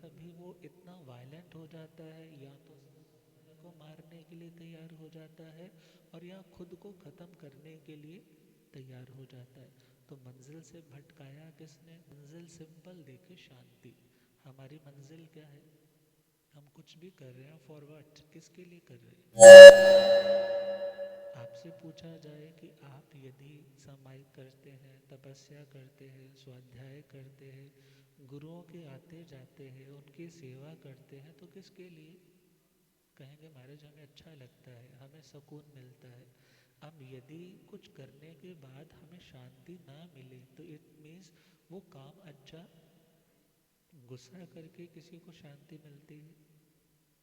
तभी वो इतना वायलेंट हो जाता है, या तो को मारने के लिए तैयार हो जाता है और या खुद को ख़त्म करने के लिए तैयार हो जाता है। तो मंजिल से भटकाया किसने? मंजिल सिंपल देखिए, शांति। हमारी मंजिल क्या है? हम कुछ भी कर रहे हैं, फॉर व्हाट, किसके लिए कर रहे हैं? आपसे पूछा जाए कि आप यदि सामायिक करते हैं, तपस्या करते हैं, स्वाध्याय करते हैं, गुरुओं के आते जाते हैं, उनकी सेवा करते हैं, तो किसके लिए? कहेंगे महाराज हमें अच्छा लगता है, हमें सुकून मिलता है। अब यदि कुछ करने के बाद हमें शांति ना मिले तो इट मीन्स वो काम अच्छा। गुस्सा करके किसी को शांति मिलती है?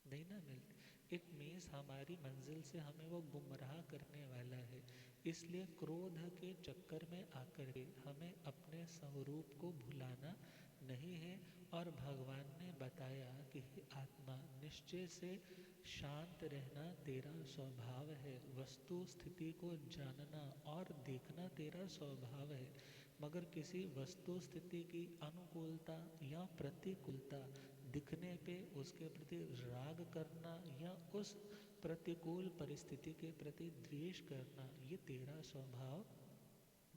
नहीं ना मिलती। इट मीन्स हमारी मंजिल से हमें वो गुमराह करने वाला है। इसलिए क्रोध के चक्कर में आकर के हमें अपने स्वरूप को भुलाना नहीं है। और भगवान ने बताया कि हे आत्मा, निश्चय से शांत रहना तेरा स्वभाव है, वस्तु स्थिति को जानना और देखना तेरा स्वभाव है। मगर किसी वस्तु स्थिति की अनुकूलता या प्रतिकूलता दिखने पे उसके प्रति राग करना या उस प्रतिकूल परिस्थिति के प्रति द्वेष करना, ये तेरा स्वभाव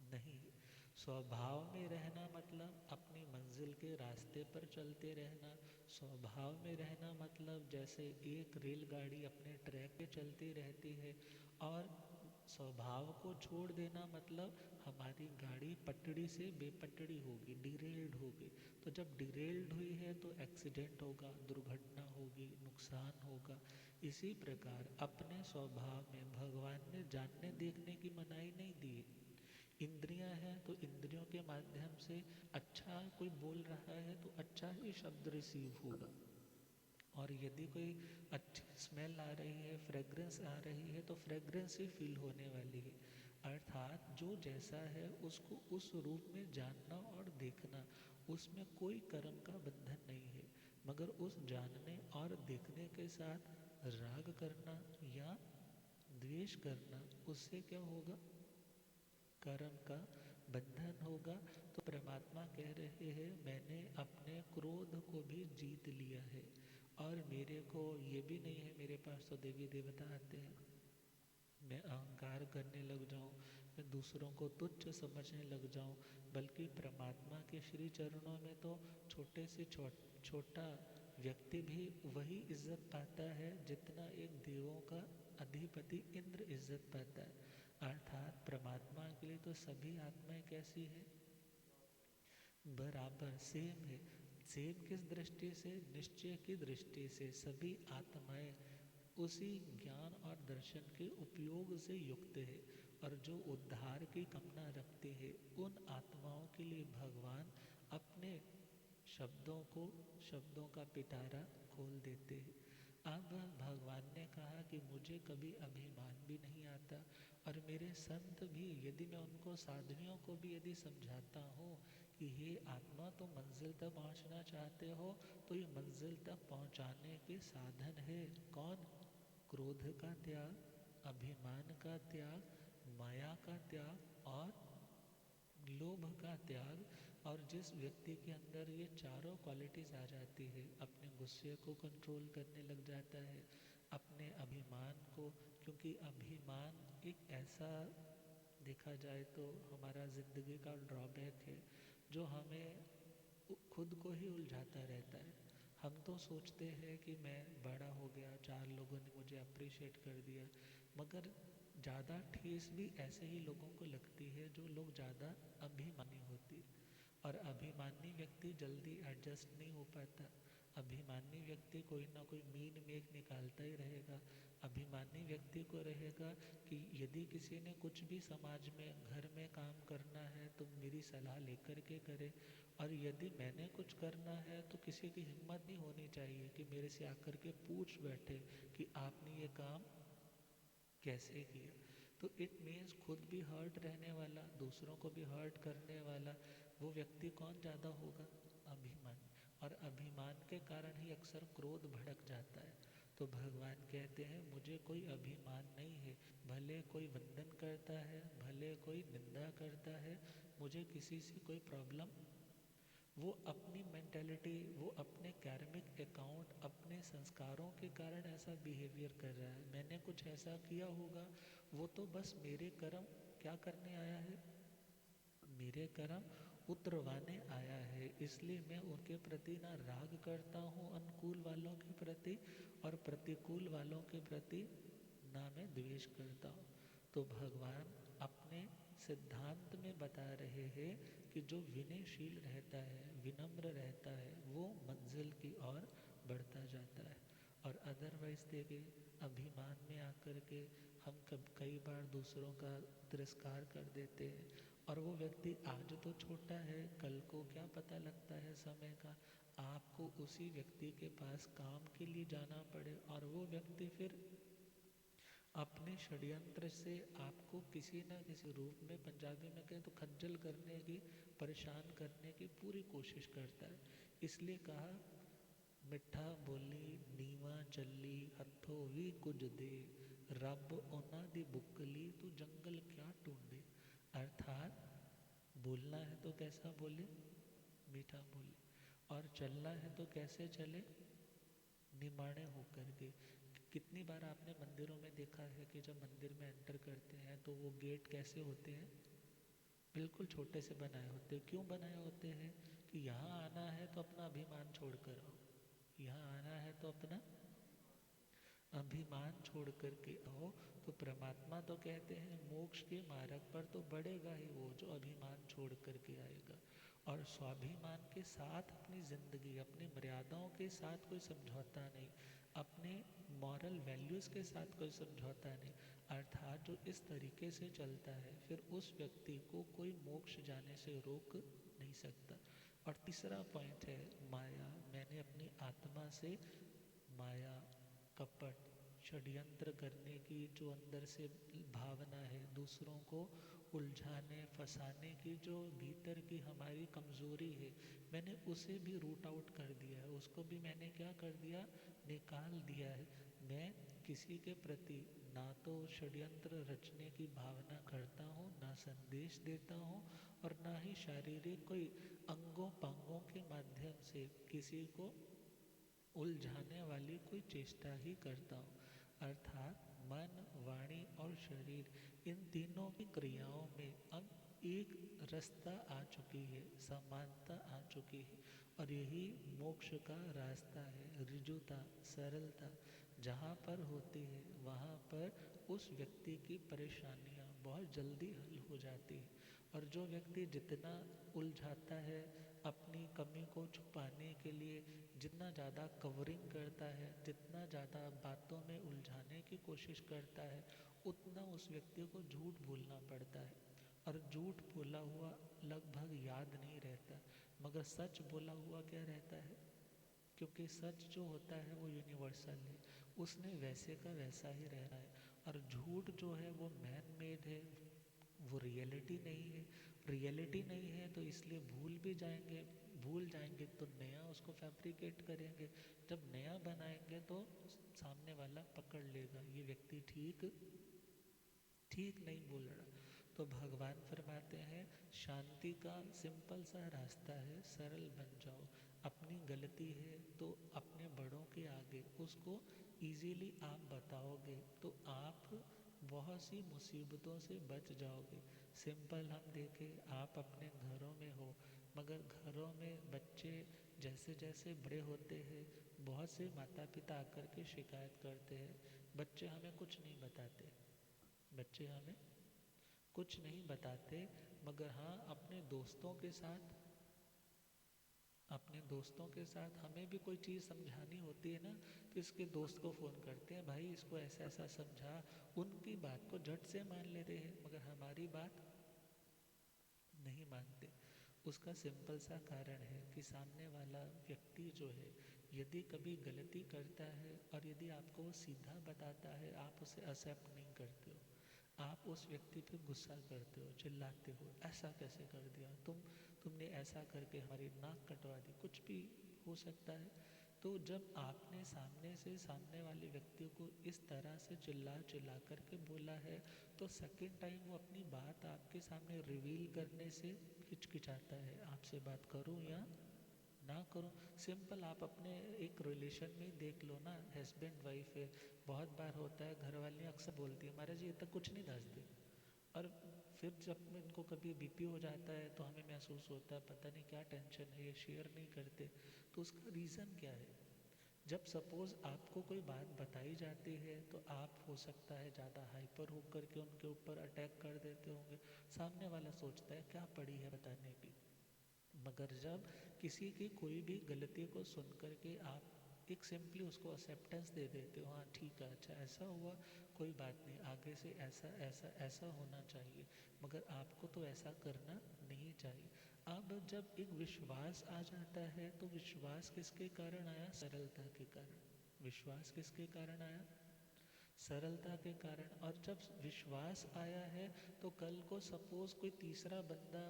नहीं है। स्वभाव में रहना मतलब अपनी मंजिल के रास्ते पर चलते रहना। स्वभाव में रहना मतलब जैसे एक रेलगाड़ी अपने ट्रैक पे चलती रहती है, और स्वभाव को छोड़ देना मतलब हमारी गाड़ी पटड़ी से बेपटड़ी होगी, डिरेल्ड होगी। तो जब डिरेल्ड हुई है तो एक्सीडेंट होगा, दुर्घटना होगी, नुकसान होगा। इसी प्रकार अपने स्वभाव में भगवान ने जानने देखने की मनाही नहीं दी है। इंद्रियां हैं तो इंद्रियों के माध्यम से अच्छा कोई बोल रहा है तो अच्छा ही शब्द रिसीव होगा। और यदि कोई अच्छी स्मेल आ रही है, फ्रेग्रेंस आ रही है, तो फ्रेग्रेंस ही फील होने वाली है। अर्थात जो जैसा है उसको उस रूप में जानना और देखना, उसमें कोई कर्म का बंधन नहीं है। मगर उस जानने और देखने के साथ राग करना या द्वेष करना, उससे क्या होगा? कर्म का बंधन होगा। तो परमात्मा कह रहे हैं मैंने अपने क्रोध को भी जीत लिया है, और मेरे को ये भी नहीं है मेरे पास तो देवी देवता आते हैं, मैं अहंकार करने लग जाऊं, मैं दूसरों को तुच्छ समझने लग जाऊं। बल्कि परमात्मा के श्री चरणों में तो छोटे से छोटा व्यक्ति भी वही इज्जत पाता है जितना एक देवों का अधिपति इंद्र इज्जत पाता है। अर्थात परमात्मा के लिए तो सभी आत्माएं कैसी है? बराबर सेम है। सेम किस दृष्टि से? निश्चय की दृष्टि से सभी आत्माएं उसी ज्ञान और दर्शन के उपयोग से युक्त है। और जो उद्धार की कामना रखते हैं उन आत्माओं के लिए भगवान अपने शब्दों का पिटारा खोल देते हैं। अब भगवान ने कहा कि मुझे कभी अभिमान भी नहीं आता, और मेरे संत भी, यदि मैं उनको साधवियों को भी यदि समझाता हूँ कि हे आत्मा तुम मंजिल तक पहुँचना चाहते हो, तो ये मंजिल तक पहुँचाने के साधन है कौन? क्रोध का त्याग, अभिमान का त्याग, माया का त्याग और लोभ का त्याग। और जिस व्यक्ति के अंदर ये चारों क्वालिटीज आ जाती है, अपने गुस्से को कंट्रोल करने लग जाता है, अपने अभिमान को, क्योंकि अभिमान एक ऐसा, देखा जाए तो हमारा ज़िंदगी का ड्रॉबैक है जो हमें खुद को ही उलझाता रहता है। हम तो सोचते हैं कि मैं बड़ा हो गया, चार लोगों ने मुझे अप्रिशिएट कर दिया, मगर ज़्यादा ठेस भी ऐसे ही लोगों को लगती है जो लोग ज़्यादा अभिमानी होती। और अभिमानी व्यक्ति जल्दी एडजस्ट नहीं हो पाता। अभिमानी व्यक्ति कोई ना कोई मीन मेक निकालता ही रहेगा। अभिमानी व्यक्ति को रहेगा कि यदि किसी ने कुछ भी समाज में घर में काम करना है तो मेरी सलाह लेकर के करे, और यदि मैंने कुछ करना है तो किसी की हिम्मत नहीं होनी चाहिए कि मेरे से आकर के पूछ बैठे कि आपने ये काम कैसे किया। तो इट मीन्स खुद भी हर्ट रहने वाला, दूसरों को भी हर्ट करने वाला, वो व्यक्ति कौन ज़्यादा होगा? अभिमानी। और अभिमान के कारण ही अक्सर क्रोध भड़क जाता है। तो भगवान कहते हैं मुझे कोई अभिमान नहीं है, भले कोई वंदन करता है, भले कोई निंदा करता है, मुझे किसी से कोई प्रॉब्लम। वो वो अपनी मेंटेलिटी, वो अपने कार्मिक अकाउंट, अपने संस्कारों के कारण ऐसा बिहेवियर कर रहा है। मैंने कुछ ऐसा किया होगा, वो तो बस मेरे कर्म क्या करने आया है, मेरे कर्म उतरवाने आया है, इसलिए मैं उनके प्रति ना राग करता हूँ अनुकूल वालों के प्रति, और प्रतिकूल वालों के प्रति ना मैं द्वेष करता हूँ। तो भगवान अपने सिद्धांत में बता रहे हैं कि जो विनयशील रहता है, विनम्र रहता है, वो मंजिल की ओर बढ़ता जाता है। और अदरवाइज देखे, अभिमान में आकर के हम कई बार दूसरों का तिरस्कार कर देते हैं, और वो व्यक्ति आज तो छोटा है, कल को क्या पता लगता है समय का, आपको उसी व्यक्ति के पास काम के लिए जाना पड़े, और वो व्यक्ति फिर अपने षड्यंत्र से आपको किसी न किसी रूप में, पंजाबी में कहें तो खज्जल करने की, परेशान करने की पूरी कोशिश करता है। इसलिए कहा, मिठा बोली नीवा चली हथों भी कुछ दे, रब उन्हां दी बुकली तू जंगल क्या ढूंढे। अर्थात बोलना है तो कैसा बोले, मीठा बोले, और चलना है तो कैसे चले, निमाणे होकर के। कितनी बार आपने मंदिरों में देखा है कि जब मंदिर में एंटर करते हैं तो वो गेट कैसे होते हैं, बिल्कुल छोटे से बनाए होते हैं। क्यों बनाए होते हैं, कि यहाँ आना है तो अपना अभिमान छोड़ कर आओ, यहाँ आना है तो अपना अभिमान छोड़ कर के आओ। तो परमात्मा तो कहते हैं मोक्ष के मार्ग पर तो बढ़ेगा ही वो जो अभिमान छोड़ कर के आएगा, और स्वाभिमान के साथ अपनी ज़िंदगी, अपनी मर्यादाओं के साथ कोई समझौता नहीं, अपने मॉरल वैल्यूज़ के साथ कोई समझौता नहीं, अर्थात जो इस तरीके से चलता है, फिर उस व्यक्ति को कोई मोक्ष जाने से रोक नहीं सकता। और तीसरा पॉइंट है माया। मैंने अपनी आत्मा से माया, कपट, षड्यंत्र करने की जो अंदर से भावना है, दूसरों को उलझाने फंसाने की जो भीतर की हमारी कमज़ोरी है, मैंने उसे भी रूट आउट कर दिया है, उसको भी मैंने क्या कर दिया, निकाल दिया है। मैं किसी के प्रति ना तो षड्यंत्र रचने की भावना करता हूँ, ना संदेश देता हूँ, और ना ही शारीरिक कोई अंगों पांगों के माध्यम से किसी को उलझाने वाली कोई चेष्टा ही करता हूँ। अर्थात मन, वाणी और शरीर, इन तीनों की क्रियाओं में अब एक रास्ता आ चुकी है, समानता आ चुकी है, और यही मोक्ष का रास्ता है। ऋजुता, सरलता जहाँ पर होती है, वहाँ पर उस व्यक्ति की परेशानियाँ बहुत जल्दी हल हो जाती है। और जो व्यक्ति जितना उलझाता है, अपनी कमी को छुपाने के लिए जितना ज़्यादा कवरिंग करता है, जितना ज़्यादा बातों में उलझाने की कोशिश करता है, उतना उस व्यक्ति को झूठ बोलना पड़ता है। और झूठ बोला हुआ लगभग याद नहीं रहता, मगर सच बोला हुआ क्या रहता है, क्योंकि सच जो होता है वो यूनिवर्सल है, उसने वैसे का वैसा ही रहना है। और झूठ जो है वो मैन मेड है, वो रियलिटी नहीं है। रियलिटी नहीं है तो इसलिए भूल जाएंगे तो नया उसको फैब्रिकेट करेंगे। जब नया बनाएंगे तो सामने वाला पकड़ लेगा, ये व्यक्ति ठीक नहीं बोल रहा। तो भगवान फरमाते हैं शांति का सिंपल सा रास्ता है, सरल बन जाओ। अपनी गलती है तो अपने बड़ों के आगे उसको इजीली आप बताओगे तो आप बहुत सी मुसीबतों से बच जाओगे। सिंपल हम देखें, आप अपने घरों में हो, मगर घरों में बच्चे जैसे जैसे बड़े होते हैं, बहुत से माता पिता आकर के शिकायत करते हैं, बच्चे हमें कुछ नहीं बताते, बच्चे हमें कुछ नहीं बताते। मगर हाँ, अपने दोस्तों के साथ हमें भी कोई चीज़ समझानी होती है ना, तो इसके दोस्त को फ़ोन करते हैं, भाई इसको ऐसा ऐसा समझा। उनकी बात को झट से मान लेते हैं, मगर हमारी बात नहीं मानते। उसका सिंपल सा कारण है कि सामने वाला व्यक्ति जो है, यदि कभी गलती करता है और यदि आपको वो सीधा बताता है, आप उसे एक्सेप्ट नहीं करते हो, आप उस व्यक्ति पे गुस्सा करते हो, चिल्लाते हो, ऐसा कैसे कर दिया तुमने ऐसा करके हमारी नाक कटवा दी, कुछ भी हो सकता है। तो जब आपने सामने से सामने वाले व्यक्ति को इस तरह से चिल्ला करके बोला है, तो सेकंड टाइम वो अपनी बात आपके सामने रिवील करने से हिचकिचाता है, आपसे बात करूं या करूँ? सिंपल, आप अपने एक रिलेशन में ही देख लो ना, हस्बैंड वाइफ है, बहुत बार होता है घर वाले अक्सर बोलती है महाराज ये तक कुछ नहीं दसते, और फिर जब इनको कभी बीपी हो जाता है तो हमें महसूस होता है पता नहीं क्या टेंशन है, ये शेयर नहीं करते। तो उसका रीज़न क्या है? जब सपोज़ आपको कोई बात बताई जाती है तो आप हो सकता है ज़्यादा हाइपर होकर के उनके ऊपर अटैक कर देते होंगे, सामने वाला सोचता है क्या पड़ी है बताने की। मगर जब किसी की कोई भी गलती को सुन कर के आप एक सिंपली उसको एक्सेप्टेंस दे देते हो, हाँ ठीक है, अच्छा ऐसा हुआ, कोई बात नहीं, आगे से ऐसा ऐसा ऐसा होना चाहिए, मगर आपको तो ऐसा करना नहीं चाहिए। अब जब एक विश्वास आ जाता है तो विश्वास किसके कारण आया? सरलता के कारण। विश्वास किसके कारण आया? सरलता के कारण। और जब विश्वास आया है तो कल को सपोज कोई तीसरा बंदा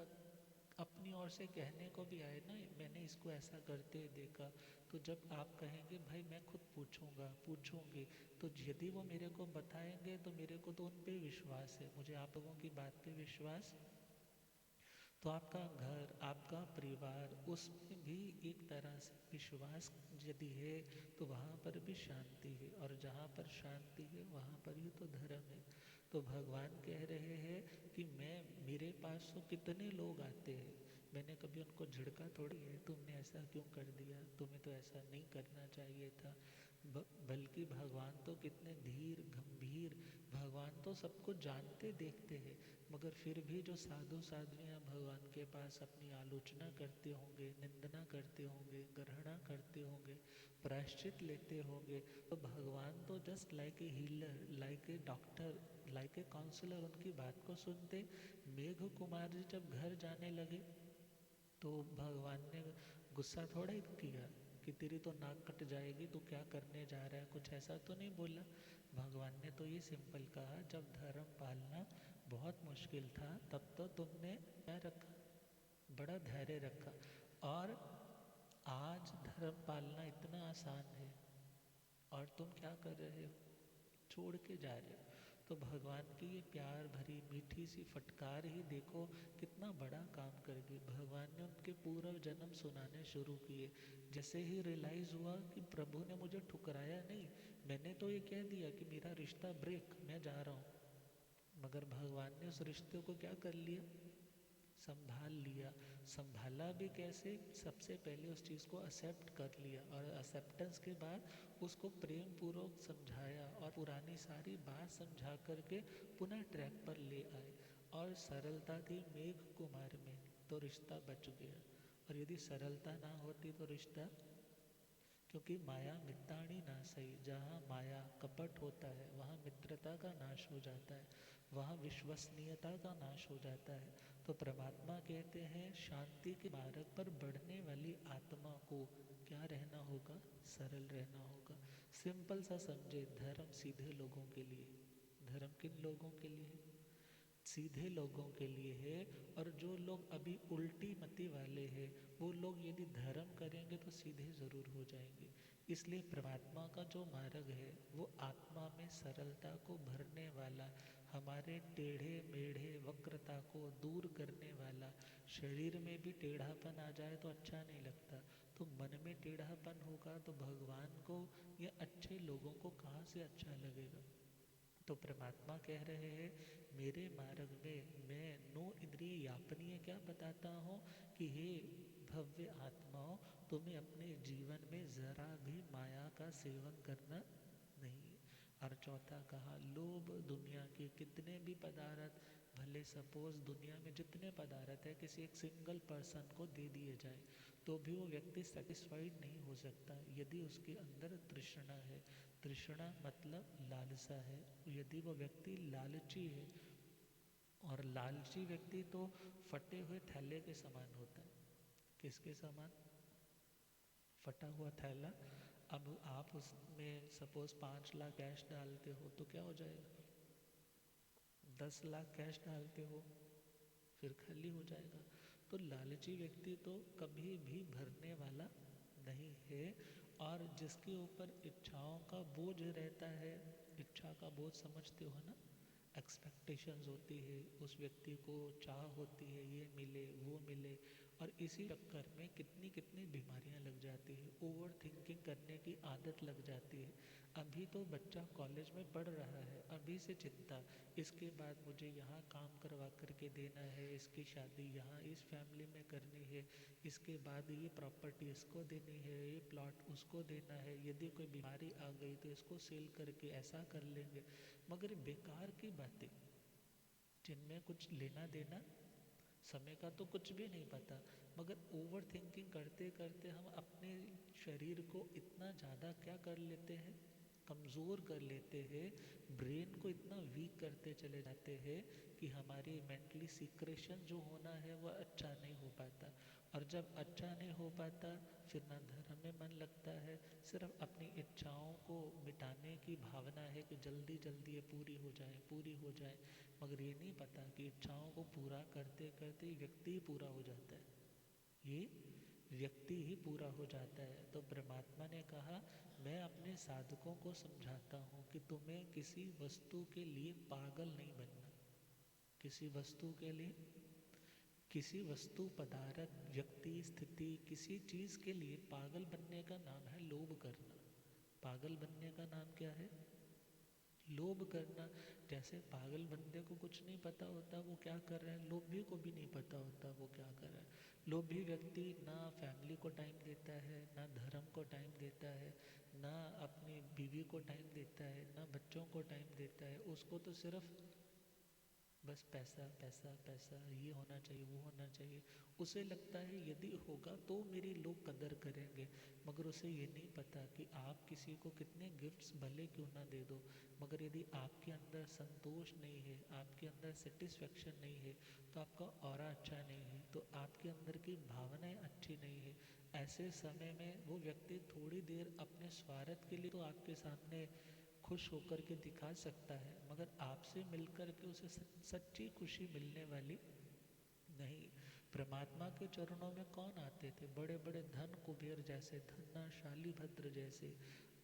अपनी ओर से कहने को भी आए ना, मैंने इसको ऐसा करते देखा, तो जब आप कहेंगे भाई मैं खुद पूछूंगा पूछूंगी, तो यदि वो मेरे को बताएंगे तो मेरे को तो उन पे विश्वास है, मुझे आप लोगों की बात पे विश्वास, तो आपका घर, आपका परिवार, उसमें भी एक तरह से विश्वास यदि है तो वहाँ पर भी शांति है, और जहाँ पर शांति है वहाँ पर ही तो धर्म है। तो भगवान कह रहे हैं कि मेरे पास तो कितने लोग आते हैं, मैंने कभी उनको झिड़का थोड़ी है, तुमने ऐसा क्यों कर दिया, तुम्हें तो ऐसा नहीं करना चाहिए था। बल्कि भगवान तो कितने धीर गंभीर, भगवान तो सबको जानते देखते हैं, मगर फिर भी जो साधु साध्वियाँ भगवान के पास अपनी आलोचना करते होंगे, निंदना करते होंगे, ग्रहणा करते होंगे, प्रायश्चित लेते होंगे, तो भगवान तो just like a healer, like a doctor, like a counsellor उनकी बात को सुनते। मेघ कुमार जी जब घर जाने लगे तो भगवान ने गुस्सा थोड़ा ही किया कि तेरी तो नाक कट जाएगी, तू क्या करने जा रहा है, कुछ ऐसा तो नहीं बोला। भगवान ने तो ये सिंपल कहा, जब धर्म पालना बहुत मुश्किल था तब तो तुमने क्या रखा, बड़ा धैर्य रखा, और आज धर्म पालना इतना आसान है और तुम क्या कर रहे हो, छोड़ के जा रहे हो। तो भगवान की ये प्यार भरी मीठी सी फटकार ही देखो कितना बड़ा काम कर गई। भगवान ने उनके पूर्व जन्म सुनाने शुरू किए। जैसे ही रियलाइज़ हुआ कि प्रभु ने मुझे ठुकराया नहीं, मैंने तो ये कह दिया कि मेरा रिश्ता ब्रेक, मैं जा रहा हूँ, मगर भगवान ने उस रिश्ते को क्या कर लिया, संभाल लिया। संभाला भी कैसे? सबसे पहले उस चीज़ को एक्सेप्ट कर लिया, और एक्सेप्टेंस के बाद उसको प्रेम पूर्वक समझाया और पुरानी सारी बात समझा करके पुनः ट्रैक पर ले आए। और सरलता थी मेघ कुमार में तो रिश्ता बच गया, और यदि सरलता ना होती तो रिश्ता, क्योंकि माया मिताणी नासई, जहाँ माया कपट होता है वहाँ मित्रता का नाश हो जाता है, वहाँ विश्वसनीयता का नाश हो जाता है। तो परमात्मा कहते हैं शांति के मार्ग पर बढ़ने वाली आत्मा को क्या रहना होगा, सरल रहना होगा। सिंपल सा समझे, धर्म सीधे लोगों के लिए, धर्म किन लोगों के लिए, सीधे लोगों के लिए है। और जो लोग अभी उल्टी मति वाले हैं वो लोग यदि धर्म करेंगे तो सीधे ज़रूर हो जाएंगे। इसलिए परमात्मा का जो मार्ग है वो आत्मा में सरलता को भरने वाला, हमारे टेढ़े मेढ़े वक्रता को दूर करने वाला। शरीर में भी टेढ़ापन आ जाए तो अच्छा नहीं लगता, तो मन में टेढ़ापन होगा तो भगवान को या अच्छे लोगों को कहाँ से अच्छा लगेगा। तो परमात्मा कह रहे हैं मेरे मार्ग में मैं नो इंद्रिय यापनीय क्या बताता हूँ कि हे भव्य आत्माओं, तुम्हें अपने जीवन में ज़रा भी माया का सेवन करना नहीं। और चौथा कहा लोभ, दुनिया के कितने भी पदार्थ, भले सपोज दुनिया में जितने पदार्थ है किसी एक सिंगल पर्सन को दे दिए जाए तो भी वो व्यक्ति सेटिस्फाइड नहीं हो सकता यदि उसके अंदर तृष्णा है। तृष्णा मतलब लालसा है। यदि वो व्यक्ति लालची है, और लालची व्यक्ति तो फटे हुए थैले के समान होता है। किसके समान? फटा हुआ थैला। अब आप उसमें सपोज 5 लाख कैश डालते हो तो क्या हो जाएगा, 10 लाख कैश डालते हो फिर खाली हो जाएगा। तो लालची व्यक्ति तो कभी भी भरने वाला नहीं है। और जिसके ऊपर इच्छाओं का बोझ रहता है, इच्छा का बोझ समझते हो ना, एक्सपेक्टेशंस होती है, उस व्यक्ति को चाह होती है ये मिले वो मिले, और इसी चक्कर में कितनी कितनी बीमारियां लग आदत लग जाती है। अभी तो बच्चा कॉलेज में पढ़ रहा है, अभी से चिंता, इसके बाद मुझे यहाँ काम करवा करके देना है, इसकी शादी यहाँ इस फैमिली में करनी है, इसके बाद ये प्रॉपर्टी इसको देनी है, ये प्लॉट उसको देना है, यदि कोई बीमारी आ गई तो इसको सेल करके ऐसा कर लेंगे। मगर बेकार की बातें जिनमें कुछ लेना देना, समय का तो कुछ भी नहीं पता। मगर ओवर थिंकिंग करते करते हम अपने शरीर को इतना ज़्यादा क्या कर लेते हैं, कमज़ोर कर लेते हैं, ब्रेन को इतना वीक करते चले जाते हैं कि हमारी मेंटली सिक्रेशन जो होना है वह अच्छा नहीं हो पाता। और जब अच्छा नहीं हो पाता फिर ना धर्म में मन लगता है, सिर्फ अपनी इच्छाओं को मिटाने की भावना है कि जल्दी जल्दी ये पूरी हो जाए पूरी हो जाए। मगर ये नहीं पता कि इच्छाओं को पूरा करते करते व्यक्ति ही पूरा हो जाता है, ये व्यक्ति ही पूरा हो जाता है। तो परमात्मा ने कहा, मैं अपने साधकों को समझाता हूँ कि तुम्हें किसी वस्तु के लिए पागल नहीं बनना। किसी वस्तु के लिए, किसी वस्तु, पदार्थ, व्यक्ति, स्थिति, किसी चीज़ के लिए पागल बनने का नाम है लोभ करना। पागल बनने का नाम क्या है? लोभ करना। जैसे पागल बंदे को कुछ नहीं पता होता वो क्या कर रहा है, लोभी को भी नहीं पता होता वो क्या कर रहा है। लोभी व्यक्ति ना फैमिली को टाइम देता है, ना धर्म को टाइम देता है, ना अपनी बीवी को टाइम देता है, ना बच्चों को टाइम देता है। उसको तो सिर्फ बस पैसा पैसा पैसा, ये होना चाहिए वो होना चाहिए। उसे लगता है यदि होगा तो मेरी लोग कदर करेंगे। मगर उसे ये नहीं पता कि आप किसी को कितने गिफ्ट्स भले क्यों ना दे दो, मगर यदि आपके अंदर संतोष नहीं है, आपके अंदर सेटिस्फेक्शन नहीं है, तो आपका ऑरा अच्छा नहीं है, तो आपके अंदर की भावनाएं अच्छी नहीं है। ऐसे समय में वो व्यक्ति थोड़ी देर अपने स्वार्थ के लिए तो आपके सामने खुश होकर के दिखा सकता है, मगर आपसे मिलकर के उसे सच्ची खुशी मिलने वाली नहीं। परमात्मा के चरणों में कौन आते थे? बड़े बड़े धन कुबेर जैसे, धन्ना शालीभद्र जैसे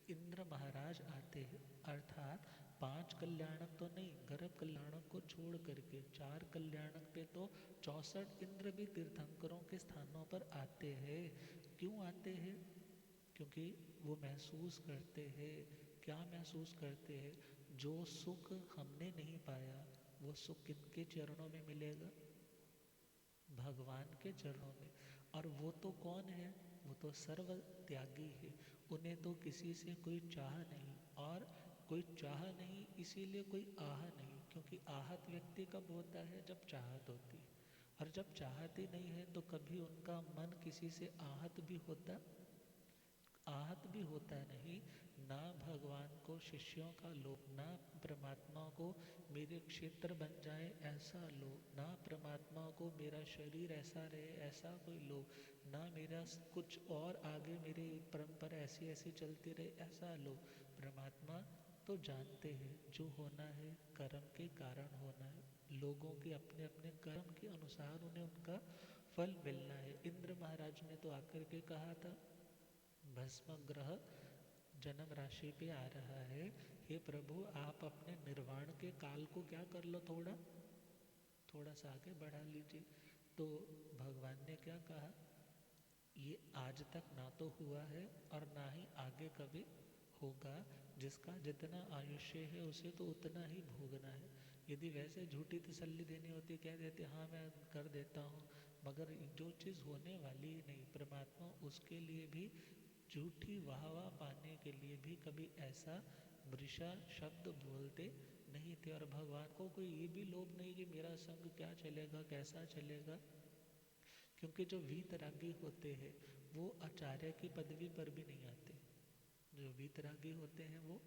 इंद्र महाराज आते हैं। अर्थात 5 कल्याणक तो नहीं, गर्भ कल्याणक को छोड़ करके 4 कल्याणक पे तो 64 इंद्र भी तीर्थंकरों के स्थानों पर आते हैं। क्यों आते हैं? क्योंकि वो महसूस करते हैं, क्या महसूस करते हैं? जो सुख हमने नहीं पाया वो सुख किनके चरणों में मिलेगा? भगवान के चरणों में। और वो तो कौन है? वो तो सर्व त्यागी है। उन्हें तो किसी से कोई चाह नहीं, और कोई चाह नहीं इसीलिए कोई आह नहीं। क्योंकि आहत व्यक्ति कब होता है? जब चाहत होती है। और जब चाहत ही नहीं है तो कभी उनका मन किसी से आहत भी होता, आहत भी होता नहीं। ना भगवान को शिष्यों का लोभ, ना परमात्मा को मेरे क्षेत्र बन जाए ऐसा लोभ, ना परमात्मा को मेरा शरीर ऐसा रहे ऐसा कोई लोभ, ना मेरा कुछ और आगे मेरी परंपरा ऐसी ऐसी चलती रहे ऐसा लोभ। परमात्मा तो जानते हैं जो होना है कर्म के कारण होना है, लोगों के अपने अपने कर्म के अनुसार उन्हें उनका फल मिलना है। इंद्र महाराज ने तो आकर के कहा था, भस्म ग्रह जन्म राशि पे आ रहा है, हे प्रभु आप अपने निर्वाण के काल को क्या कर लो, थोड़ा थोड़ा सा आगे बढ़ा लीजिए। तो भगवान ने क्या कहा, ये आज तक ना तो हुआ है और ना ही आगे कभी होगा। जिसका जितना आयुष्य है उसे तो उतना ही भोगना है। यदि वैसे झूठी तसल्ली देनी होती, कह देते हाँ मैं कर देता हूँ, मगर जो चीज़ होने वाली ही नहीं, परमात्मा उसके लिए भी झूठी वाहवा पाने के लिए भी कभी ऐसा मृषा शब्द बोलते नहीं थे। और भगवान को कोई ये भी लोभ नहीं कि मेरा संग क्या चलेगा कैसा चलेगा। क्योंकि जो वीतरागी होते हैं वो आचार्य की पदवी पर भी नहीं आते। जो वीतरागी होते हैं वो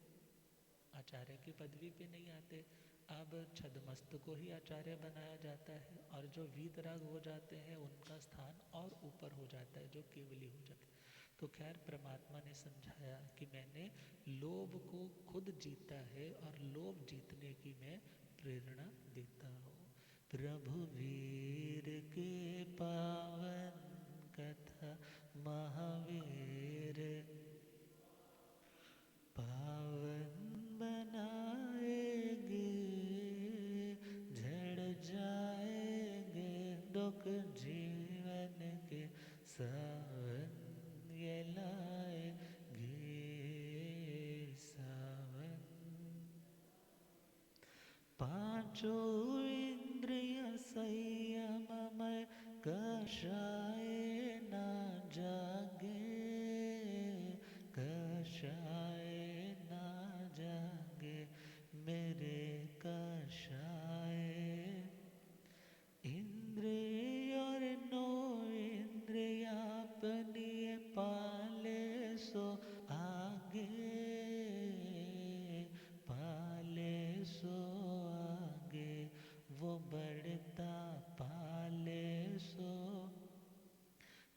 आचार्य की पदवी पे नहीं आते। अब छदमस्त को ही आचार्य बनाया जाता है, और जो वीतराग हो जाते हैं उनका स्थान और ऊपर हो जाता है, जो केवली हो जाता है। तो खैर परमात्मा ने समझाया कि मैंने लोभ को खुद जीता है और लोभ जीतने की मैं प्रेरणा देता हूँ। प्रभु वीर के पावन कथा, महावीर पावन बनाएंगे, झड़ जाएंगे दुख जीवन के, सावन ये लाएंगे। पांचों इंद्रिय संयममय कषाय न जागे, कषाय न जागे मेरे कषाय। इंद्रिय और नो इंद्रिया अपनी पाले सो आगे, पाले सो आगे वो बढ़ता पाले सो।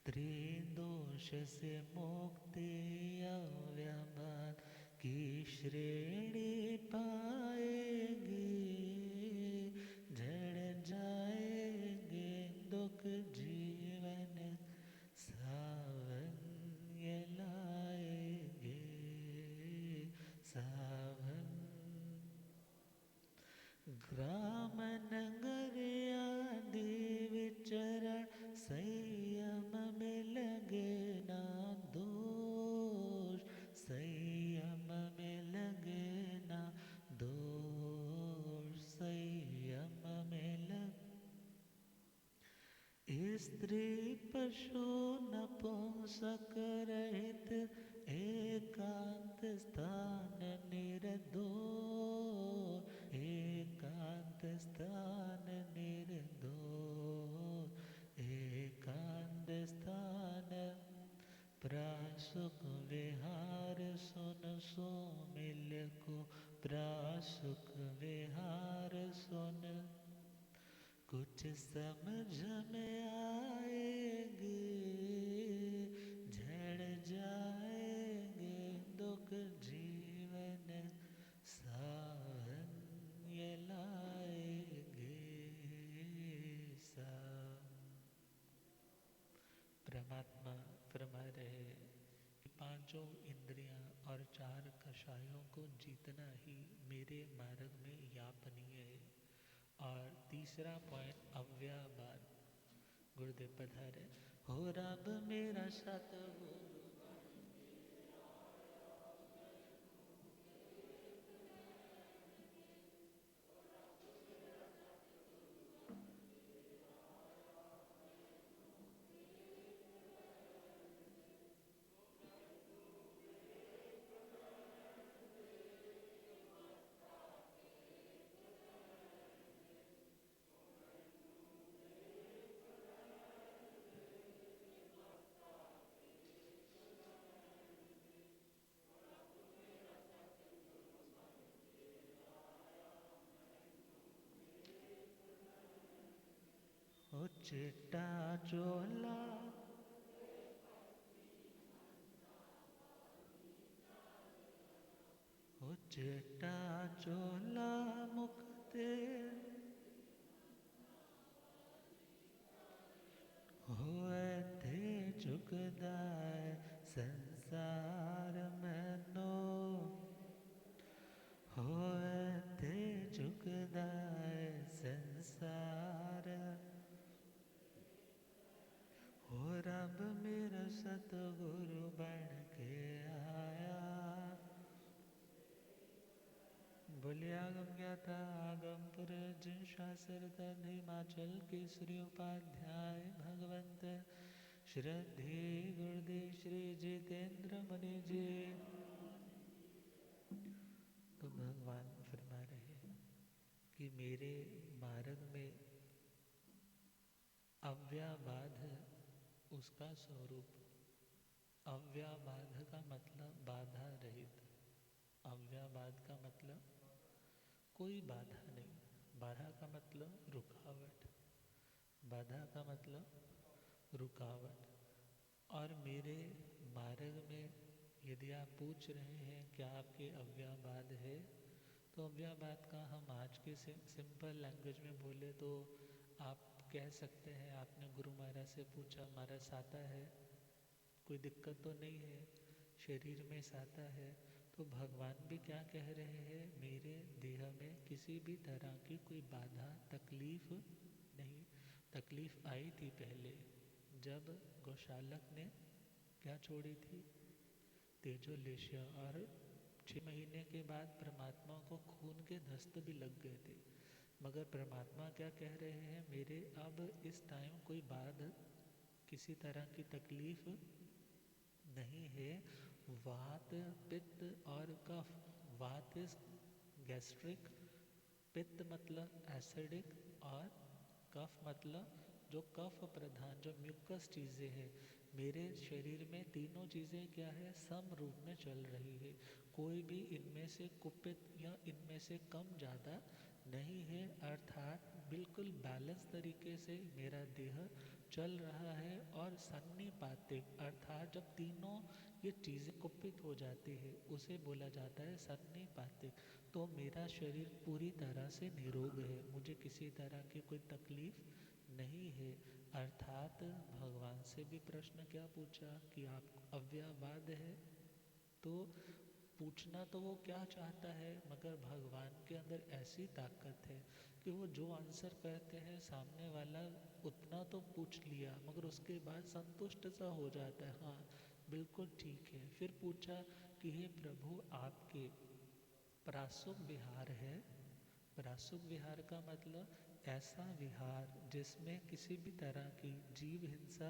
त्रिदोष से मुक्ति अव्यभान की श्रेणी पाएगी, झड़ जाएंगे दुख जीवन सावन ये लाएंगे, सावन। ग्राम नगर आदि विचरण संयम में लगे ना दोष, संयम में लगे ना दोष, संयम में लगे। स्त्री पशु नपुंसक रहित एकांत स्थान निर्दोष, एकांत स्थान निर्दोष, एकांत स्थान। प्रासुक विहार सुन सो मिल को, प्रासुक विहार सुन कुछ समझ में आएगी, झड़ जाएंगे दुख जीवन सावन ये लाएंगे, परमात्मा फरमा रहे कि पांचों इंद्रियां और चार कषायों को जीतना ही मेरे मार्ग में यापनीय है। और तीसरा पॉइंट अव्याबाद, गुरुदेव पधारे। हो रब मेरा सतगुरु, ओ चिट्टा चोला, ओ चिट्टा चोला मुक्ते होए थे झुकदाए संसार मैनो, होए थे झुकदाए संसार। हो रब मेरा सतगुरु बन के आया, बोले आगम ज्ञाता आगम पुर जिन शास्त्र तन हिमाचल केसरी उपाध्याय भगवंत श्रद्धे गुरुदेव श्री जितेंद्र मुनि जी। तो भगवान फरमा रहे कि मेरे मार्ग में अव्याबाध उसका स्वरूप। अव्याबाध का मतलब बाधा रहित, अव्याबाध का मतलब कोई बाधा नहीं, बाधा का मतलब रुकावट, बाधा का मतलब रुकावट। और मेरे मार्ग में यदि आप पूछ रहे हैं क्या आपके अव्याबाध है, तो अव्याबाध का हम आज के सिंपल लैंग्वेज में बोले तो आप कह सकते हैं, आपने गुरु महाराज से पूछा महाराज साता है, कोई दिक्कत तो नहीं है, शरीर में साता है। तो भगवान भी क्या कह रहे हैं, मेरे देह में किसी भी तरह की कोई बाधा तकलीफ नहीं। तकलीफ आई थी पहले जब गौशालक ने क्या छोड़ी थी, तेजोलेशिया, और 6 महीने के बाद परमात्मा को खून के दस्त भी लग गए थे। मगर परमात्मा क्या कह रहे हैं, मेरे अब इस टाइम कोई बाध किसी तरह की तकलीफ नहीं है। वात, पित्त और कफ। वात इज गैस्ट्रिक, पित्त मतलब एसिडिक, और कफ मतलब जो कफ प्रधान जो म्यूकस चीज़ें हैं, मेरे शरीर में तीनों चीज़ें क्या है, सम रूप में चल रही है। कोई भी इनमें से कुपित या इनमें से कम ज़्यादा नहीं है, अर्थात बिल्कुल बैलेंस तरीके से मेरा देह चल रहा है। और सन्निपातिक अर्थात जब तीनों ये चीज़ें कुपित हो जाती है उसे बोला जाता है सन्निपातिक। तो मेरा शरीर पूरी तरह से निरोग है, मुझे किसी तरह की कोई तकलीफ नहीं है। अर्थात भगवान से भी प्रश्न क्या पूछा कि आप अव्ययवाद है, तो पूछना तो वो क्या चाहता है, मगर भगवान के अंदर ऐसी ताकत है कि वो जो आंसर कहते हैं सामने वाला उतना तो पूछ लिया मगर उसके बाद संतुष्ट सा हो जाता है, हाँ बिल्कुल ठीक है। फिर पूछा कि हे प्रभु, आपके प्रासुक विहार है। प्रासुक विहार का मतलब ऐसा विहार जिसमें किसी भी तरह की जीव हिंसा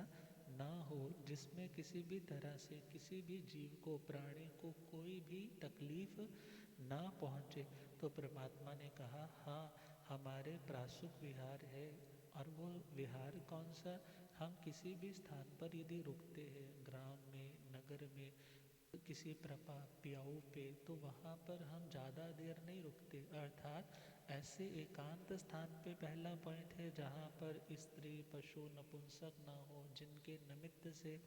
ना हो, जिसमें किसी भी तरह से किसी भी जीव को, प्राणी को कोई भी तकलीफ ना पहुँचे। तो परमात्मा ने कहा हाँ, हमारे प्रासुक विहार है। और वो विहार कौन सा, हम किसी भी स्थान पर यदि रुकते हैं, ग्राम में, नगर में, किसी प्रपा प्याऊ पे, तो वहाँ पर हम ज़्यादा देर नहीं रुकते। अर्थात ऐसे एकांत स्थान पे पहला पॉइंट है जहाँ पर स्त्री, पशु, नपुंसक ना हो, जिनके निमित्त से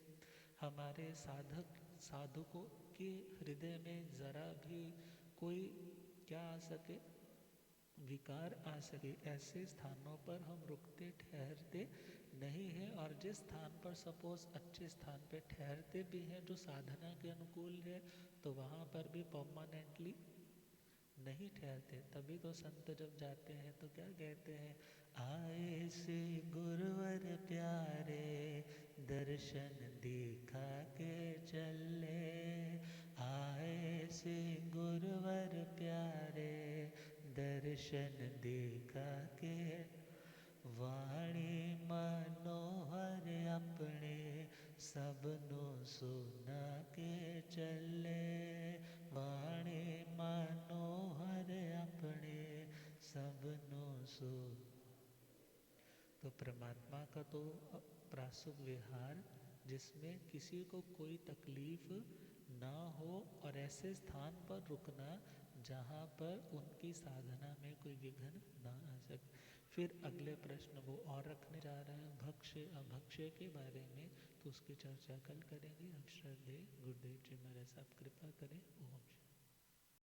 हमारे साधकों के हृदय में ज़रा भी कोई क्या आ सके, विकार आ सके। ऐसे स्थानों पर हम रुकते ठहरते नहीं हैं। और जिस स्थान पर सपोज अच्छे स्थान पे ठहरते भी हैं जो साधना के अनुकूल है, तो वहाँ पर भी परमानेंटली नहीं ठहरते। तभी तो संत जब जाते हैं तो क्या कहते हैं, आए से गुरुवर प्यारे, दर्शन दिखा के चले। आए से गुरुवर प्यारे, दर्शन दिखा के। वाणी मनोहर अपने, सबनो सुना के चले। वाणी मनोहर अपने, सबनो सु। तो परमात्मा का तो प्रासुक विहार जिसमें किसी को कोई तकलीफ ना हो, और ऐसे स्थान पर रुकना जहाँ पर उनकी साधना में कोई विघ्न ना आ सके। फिर अगले प्रश्न वो और रखने जा रहे हैं भक्ष्य अभक्ष्य के बारे में, तो उसकी चर्चा कल करेंगे। अब श्रद्धेय गुरुदेव जी महाराज साहब कृपा करें। ओम।